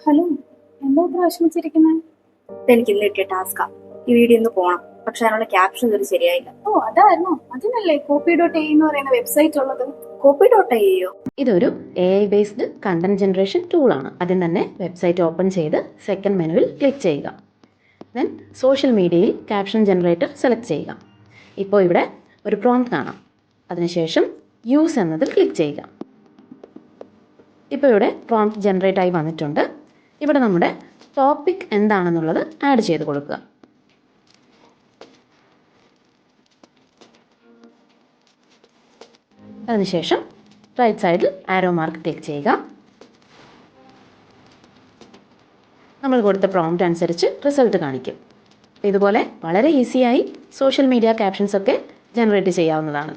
Hello, എന്താ ഇത്ര വിഷമിച്ചിരിക്കുന്നത്? ഇതെനിക്ക് ഇന്ന് കിട്ടിയ ടാസ്കാ. ഈ വീഡിയോ ഒന്ന് പോണം, പക്ഷെ അതിനുള്ള ക്യാപ്ഷൻ ഇതൊരു ശരിയായില്ല. ഓ, അതായിരുന്നോ? അതിനല്ലേ copy.ai എന്ന് പറയുന്ന വെബ്സൈറ്റ് ഉള്ളത്. copy.io? ഇതൊരു AI ബേസ്ഡ് കണ്ടന്റ് ജനറേഷൻ ടൂളാണ്. ആദ്യം തന്നെ വെബ്സൈറ്റ് ഓപ്പൺ ചെയ്ത് സെക്കൻഡ് മെനുവിൽ ക്ലിക്ക് ചെയ്യുക. ദെൻ സോഷ്യൽ മീഡിയയിൽ ക്യാപ്ഷൻ ജനറേറ്റർ സെലക്ട് ചെയ്യുക. ഇപ്പോൾ ഇവിടെ ഒരു പ്രോംപ്റ്റ് കാണാം. അതിനുശേഷം യൂസ് എന്നതിൽ ക്ലിക്ക് ചെയ്യുക. ഇപ്പോൾ ഇവിടെ പ്രോംപ്റ്റ് ജനറേറ്റ് ആയി വന്നിട്ടുണ്ട്. ഇവിടെ നമ്മുടെ ടോപ്പിക് എന്താണെന്നുള്ളത് ആഡ് ചെയ്ത് കൊടുക്കുക. അതിനുശേഷം റൈറ്റ് സൈഡിൽ ആരോ മാർക്ക് ക്ലിക്ക് ചെയ്യുക. നമ്മൾ കൊടുത്ത പ്രോംപ്റ്റ് അനുസരിച്ച് റിസൾട്ട് കാണിക്കും. ഇതുപോലെ വളരെ ഈസിയായി സോഷ്യൽ മീഡിയ ക്യാപ്ഷൻസ് ഒക്കെ ജനറേറ്റ് ചെയ്യാവുന്നതാണ്.